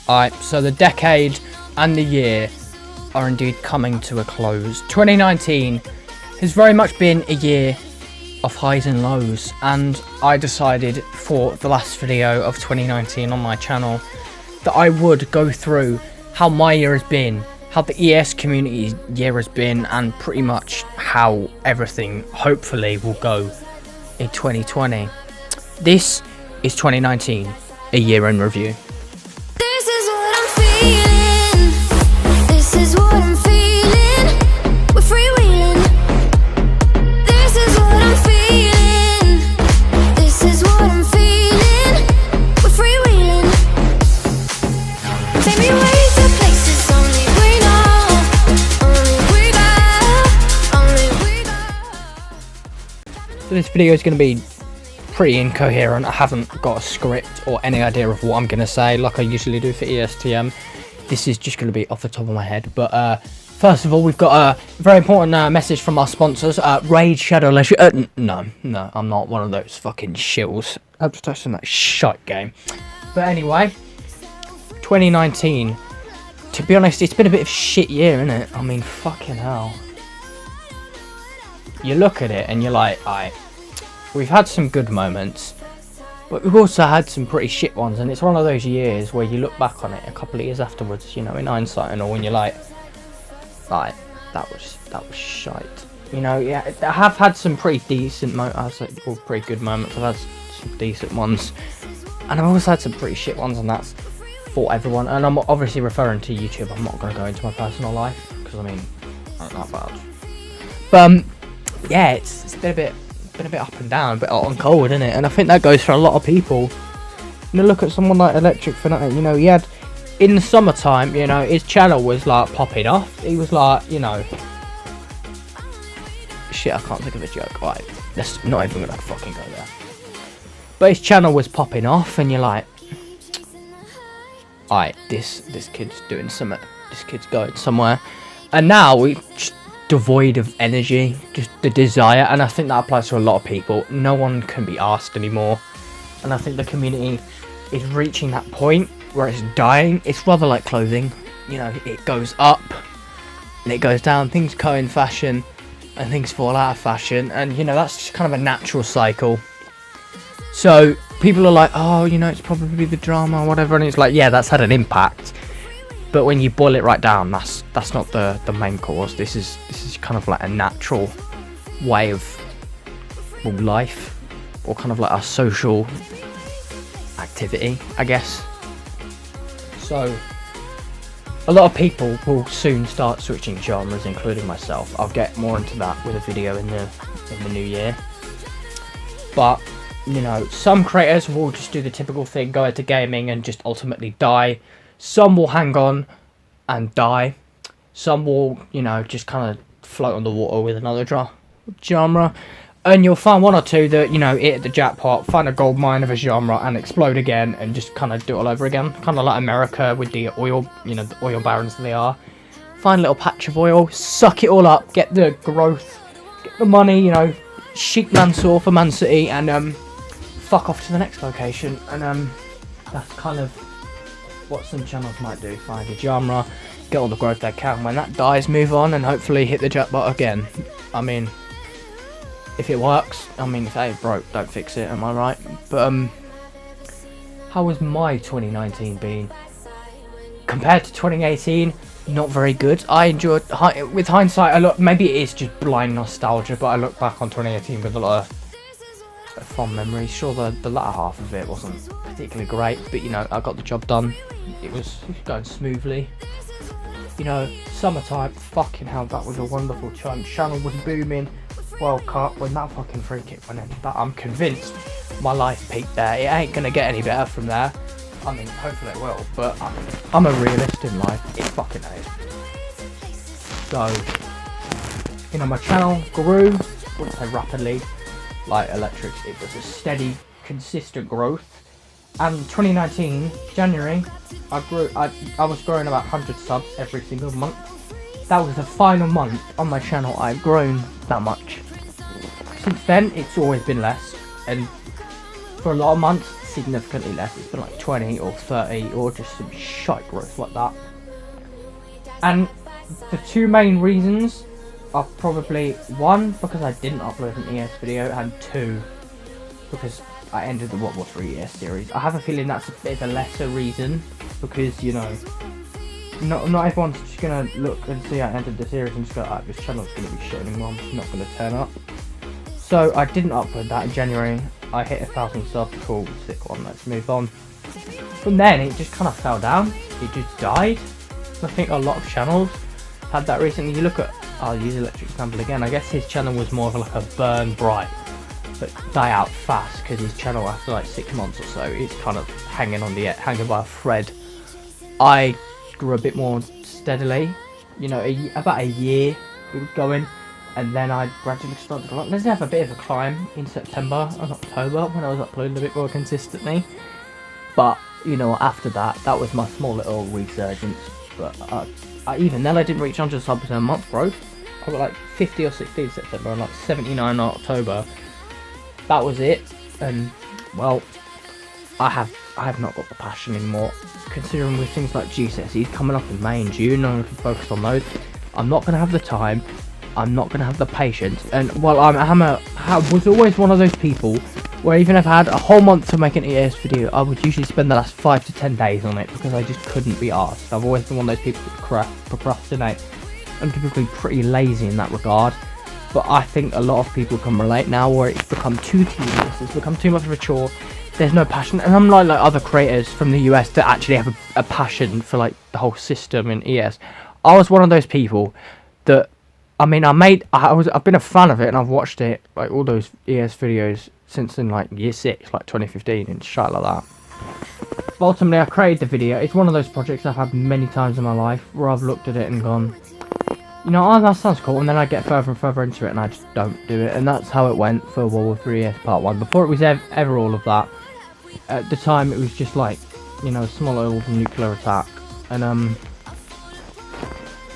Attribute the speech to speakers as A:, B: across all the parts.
A: Alright, so the decade and the year are indeed coming to a close. 2019 has very much been a year of highs and lows, and I decided for the last video of 2019 on my channel that I would go through how my year has been, how the ES community year has been, and pretty much how everything hopefully will go in 2020. This is 2019, a year in review.
B: This is what I'm feeling. This is what I'm feeling. We're freewheeling. This is what I'm feeling. This is what I'm feeling. We're freewheeling. Take me away to places only we know. Only we go. Only we go.
A: So this video is going to be pretty incoherent. I haven't got a script or any idea of what I'm going to say like I usually do for ESTM. This is just going to be off the top of my head. But first of all, we've got a very important message from our sponsors. Raid Shadow Leisure. No, I'm not one of those fucking shills. I'm just touching that shite game. But anyway, 2019. To be honest, it's been a bit of a shit year, innit? I mean, fucking hell. You look at it and you're like, alright, we've had some good moments, but we've also had some pretty shit ones, and it's one of those years where you look back on it a couple of years afterwards, you know, in hindsight and all, and you're like, that was shite. You know, yeah, I have had some pretty decent pretty good moments. I've had some decent ones, and I've also had some pretty shit ones, and that's for everyone. And I'm obviously referring to YouTube. I'm not going to go into my personal life, because I mean, I'm not that bad. But yeah, it's been a bit up and down, a bit hot and cold, isn't it? And I think that goes for a lot of people. You know, look at someone like Electric Fanatic. You know, he had, in the summertime, you know, his channel was like popping off. He was like, you know, shit, I can't think of a joke. Right, let's not even gonna fucking go there. But his channel was popping off, and you're like, alright, this kid's doing something. This kid's going somewhere. And now we just devoid of energy, just the desire, and I think that applies to a lot of people. No one can be asked anymore, and I think the community is reaching that point where it's dying. It's rather like clothing, you know, it goes up and it goes down, things go in fashion and things fall out of fashion, and you know, that's just kind of a natural cycle. So people are like, oh, you know, it's probably the drama or whatever, and it's like, yeah, that's had an impact. But when you boil it right down, that's not the main cause. This is kind of like a natural way of life, or kind of like a social activity, I guess. So a lot of people will soon start switching genres, including myself. I'll get more into that with a video in the new year. But you know, some creators will just do the typical thing, go into gaming and just ultimately die. Some will hang on and die. Some will, you know, just kind of float on the water with another genre. And you'll find one or two that, you know, hit the jackpot, find a gold mine of a genre and explode again and just kind of do it all over again. Kind of like America with the oil, you know, the oil barons they are. Find a little patch of oil, suck it all up, get the growth, get the money, you know, Sheik Mansour for Man City, and fuck off to the next location. And that's kind of what some channels might do. Find a genre, get all the growth they can. When that dies, move on and hopefully hit the jackpot again. I mean, if it works, I mean, if it broke, don't fix it, am I right? But how was my 2019 been? Compared to 2018, not very good. I enjoyed, with hindsight, maybe it is just blind nostalgia, but I look back on 2018 with a lot of fond memories. Sure, the latter half of it wasn't particularly great, but you know, I got the job done. It was going smoothly. You know, summertime, fucking hell, that was a wonderful time. Channel was booming. World Cup, when that fucking free kick went in, that I'm convinced my life peaked there. It ain't gonna get any better from there. I mean, hopefully it will, but I'm a realist in life. It fucking ain't. So, you know, my channel grew, I wouldn't say rapidly, like Electric. It was a steady, consistent growth. And 2019, January, I was growing about 100 subs every single month. That was the final month on my channel I've grown that much. Since then, it's always been less, and for a lot of months, significantly less. It's been like 20 or 30 or just some shite growth like that. And the two main reasons are probably, one, because I didn't upload an ES video, and two, because I ended the World War 3 ES series. I have a feeling that's a bit of a lesser reason, because, you know, not everyone's just going to look and see I ended the series and just go, this channel's going to be shit anymore, I'm just not going to turn up. So I didn't upload that in January. I hit 1,000 subs, cool, sick one, let's move on. From then, it just kind of fell down, it just died. I think a lot of channels had that recently. You look at, I'll use Electric example again, I guess his channel was more of like a burn bright, but die out fast, because his channel after like 6 months or so, it's kind of hanging by a thread. I grew a bit more steadily, you know, about a year it was going, and then I gradually started to let's have a bit of a climb in September and October when I was uploading a bit more consistently. But you know, after that was my small little resurgence. But even then I didn't reach 100 subs in a month, bro. I got like 50 or 60 in September and like 79 in October. That was it. And well, I have not got the passion anymore, considering with things like GCSEs coming up in May and June. I'm going to focus on those. I'm not going to have the time, I'm not going to have the patience, and well, I was always one of those people where even if I had a whole month to make an ES video, I would usually spend the last 5 to 10 days on it, because I just couldn't be arsed. I've always been one of those people that procrastinate. I'm typically pretty lazy in that regard, but I think a lot of people can relate now, where it's become too tedious, it's become too much of a chore, there's no passion. And I'm like other creators from the US that actually have a passion for like the whole system in ES. I was one of those people that, I mean, I've been a fan of it, and I've watched it, like all those ES videos since in like year 6, like 2015 and shit like that. But ultimately I created the video. It's one of those projects I've had many times in my life where I've looked at it and gone, you know, oh, that sounds cool, and then I get further and further into it and I just don't do it. And that's how it went for World War 3 ES Part 1. Before it was ever all of that, at the time it was just like, you know, a small little nuclear attack, and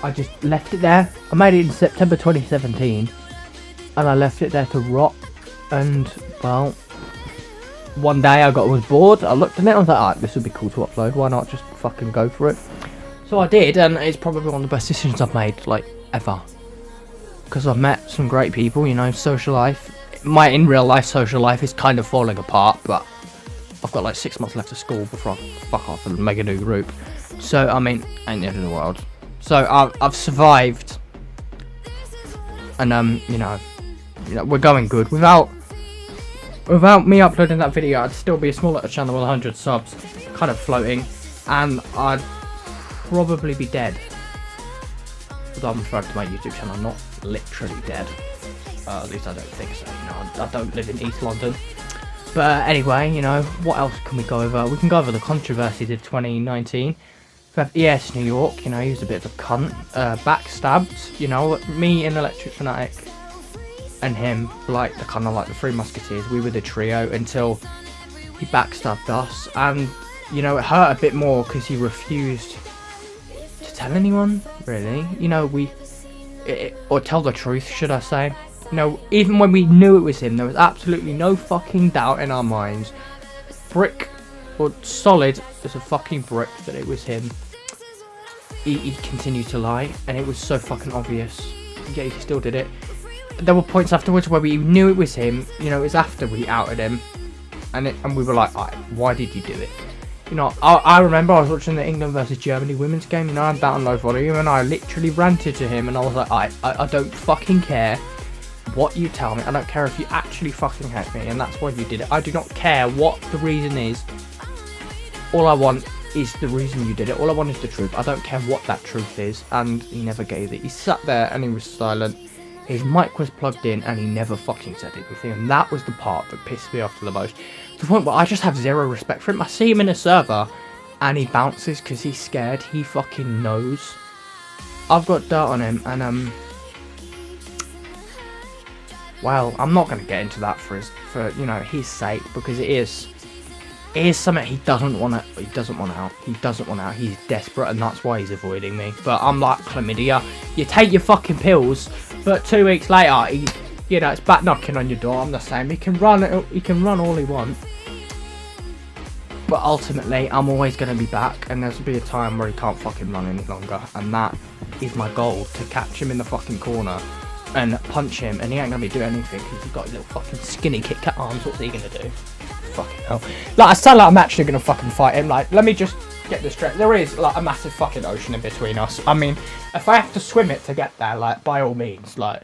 A: I just left it there. I made it in September 2017 and I left it there to rot. And well, one day I was bored, I looked at it and I was like, alright, this would be cool to upload, why not just fucking go for it. So I did, and it's probably one of the best decisions I've made, like, ever. Because I've met some great people, you know, social life. My in real life social life is kind of falling apart, but I've got like 6 months left of school before I fuck off and make a new group. So, I mean, ain't the end of the world. So I've survived, and you know, we're going good. Without me uploading that video, I'd still be a small little channel with 100 subs, kind of floating, and I'd probably be dead. Although I'm referring to my YouTube channel, not literally dead. At least I don't think so. You know, I don't live in East London. But anyway, you know, what else can we go over? We can go over the controversies of 2019. We have ES New York. You know, he was a bit of a cunt, backstabbed. You know, me and Electric Fanatic and him, like the kind of like the Three Musketeers. We were the trio until he backstabbed us, and you know, it hurt a bit more because he refused to tell anyone. Really, you know, or tell the truth, should I say? You know, even when we knew it was him, there was absolutely no fucking doubt in our minds, brick or solid as a fucking brick, that it was him. He continued to lie, and it was so fucking obvious. Yet he still did it. There were points afterwards where we knew it was him. You know, it was after we outed him, and we were like, why did you do it? You know, I remember I was watching the England versus Germany women's game, you know, I'm down low volume, and I literally ranted to him, and I was like, I don't fucking care what you tell me. I don't care if you actually fucking hate me, and that's why you did it. I do not care what the reason is. All I want is the reason you did it. All I want is the truth. I don't care what that truth is. And he never gave it. He sat there and he was silent. His mic was plugged in and he never fucking said anything. And that was the part that pissed me off the most. To the point where I just have zero respect for him. I see him in a server and he bounces because he's scared. He fucking knows. I've got dirt on him, and well, I'm not going to get into that for you know, his sake, because it is something he doesn't want out. He doesn't want out. He's desperate, and that's why he's avoiding me. But I'm like chlamydia. You take your fucking pills, but 2 weeks later, you know, it's back knocking on your door. I'm the same. He can run all he wants. But ultimately, I'm always going to be back, and there's be a time where he can't fucking run any longer, and that is my goal, to catch him in the fucking corner and punch him, and he ain't going to be doing anything because he's got his little fucking skinny Kit Kat arms. What's he going to do? Fucking hell. Like, I sound like I'm actually going to fucking fight him. Like, let me just get this straight. There is, like, a massive fucking ocean in between us. I mean, if I have to swim it to get there, like, by all means, like,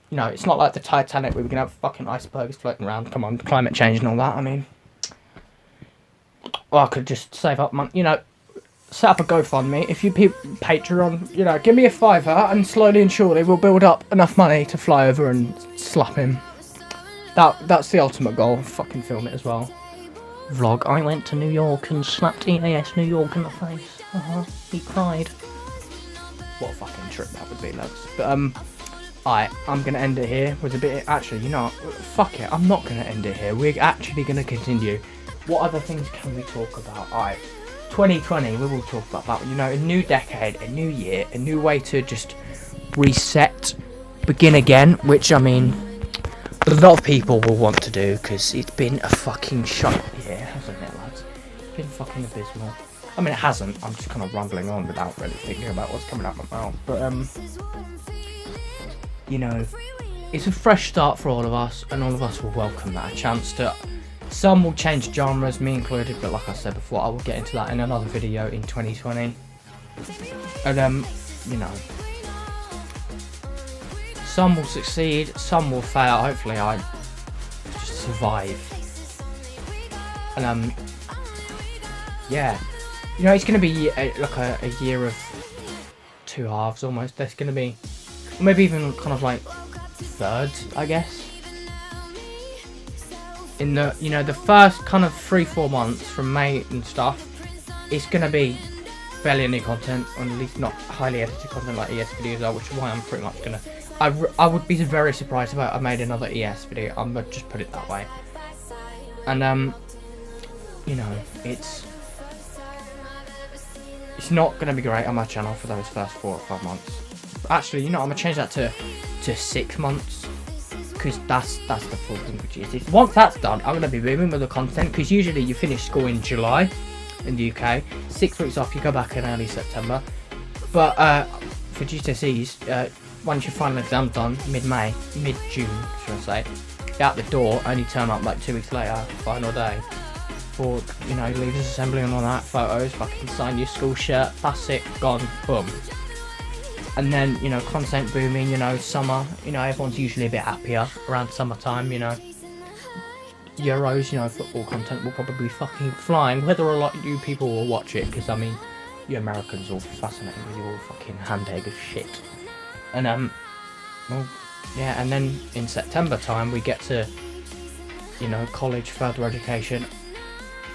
A: you know, it's not like the Titanic where we can have fucking icebergs floating around. Come on, climate change and all that. I mean, well, I could just save up money, you know, set up a GoFundMe. If you people Patreon, you know, give me a £5 and slowly and surely we'll build up enough money to fly over and slap him. That's the ultimate goal. Fucking film it as well. Vlog. I went to New York and slapped EAS New York in the face. He cried. What a fucking trip that would be, lads. But I'm gonna end it here with a bit. Actually, you know, fuck it. I'm not gonna end it here. We're actually gonna continue. What other things can we talk about? 2020. We will talk about that. You know, a new decade, a new year, a new way to just reset, begin again. Which, I mean, a lot of people will want to do because it's been a fucking shite year, hasn't it, lads? It's been fucking abysmal. I mean, it hasn't. I'm just kind of rambling on without really thinking about what's coming out of my mouth. But you know, it's a fresh start for all of us, and all of us will welcome that. A chance to. Some will change genres, me included, but like I said before, I will get into that in another video in 2020. And you know, some will succeed, some will fail. Hopefully, I just survive. And yeah, you know, it's gonna be like a year of two halves almost. There's gonna be, or maybe even kind of like thirds, I guess. In the, you know, the first kind of 3-4 months from May and stuff, it's gonna be barely any content, or at least not highly edited content like ES videos are, which is why I'm pretty much gonna. I would be very surprised if I made another ES video. I'm gonna just put it that way. And you know, it's not gonna be great on my channel for those first 4 or 5 months. Actually, you know, I'm gonna change that to 6 months. Because that's the full thing, which is once that's done, I'm going to be booming with the content, because usually you finish school in July in the UK, 6 weeks off, you go back in early September, but for GCSEs, once your final exam's done, mid-May, mid-June should I say, you're out the door, only turn up like 2 weeks later, final day, for, you know, leaders assembly and all that, photos, fucking sign your school shirt, that's it, gone, boom. And then, you know, content booming, you know, summer, you know, everyone's usually a bit happier around summertime, you know. Euros, you know, football content will probably be fucking flying, whether or not you people will watch it, because, I mean, you Americans are all fascinating with your fucking handbag of shit. And, well, yeah, and then in September time, we get to, you know, college, further education.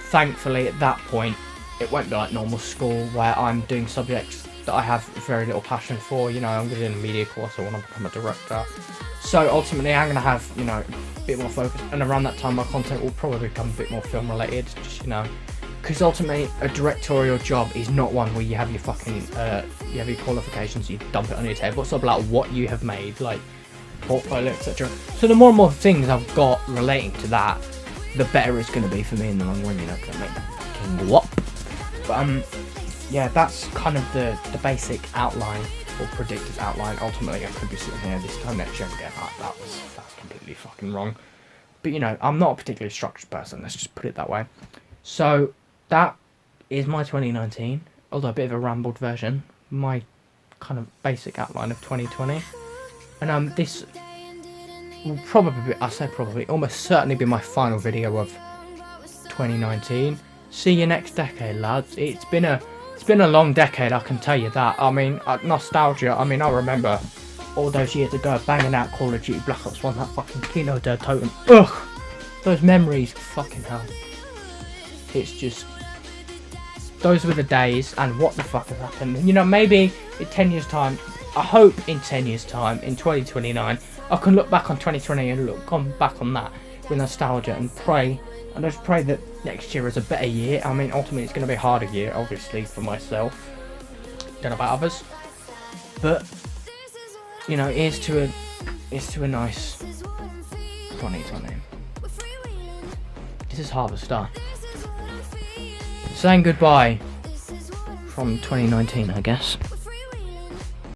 A: Thankfully, at that point, it won't be like normal school, where I'm doing subjects that I have very little passion for. You know, I'm going to do a media course, I want to become a director. So ultimately I'm going to have, you know, a bit more focus, and around that time my content will probably become a bit more film related, just, you know, because ultimately a directorial job is not one where you have your fucking, you have your qualifications, you dump it on your table. It's all about what you have made, like portfolio, etc. So the more and more things I've got relating to that, the better it's going to be for me in the long run, you know, because I make that fucking whop. But yeah, that's kind of the basic outline, or predicted outline. Ultimately, I could be sitting here this time next year and going, that's completely fucking wrong. But, you know, I'm not a particularly structured person, let's just put it that way. So, that is my 2019, although a bit of a rambled version, my kind of basic outline of 2020. And this will probably, I say probably, almost certainly be my final video of 2019. See you next decade, lads. It's been a long decade, I can tell you that. I mean, nostalgia, I mean, I remember all those years ago banging out Call of Duty Black Ops 1, that fucking Kino der Toten. Ugh! Those memories, fucking hell. It's just, those were the days, and what the fuck has happened. You know, maybe in 10 years time, I hope in 10 years time, in 2029, I can look back on 2020 and come back on that with nostalgia and pray. And I just pray that next year is a better year. I mean, ultimately it's going to be a harder year, obviously, for myself. Don't know about others. But, you know, here's to a nice 2020. This is Harvester. saying goodbye
B: This is what I'm
A: from 2019, I guess.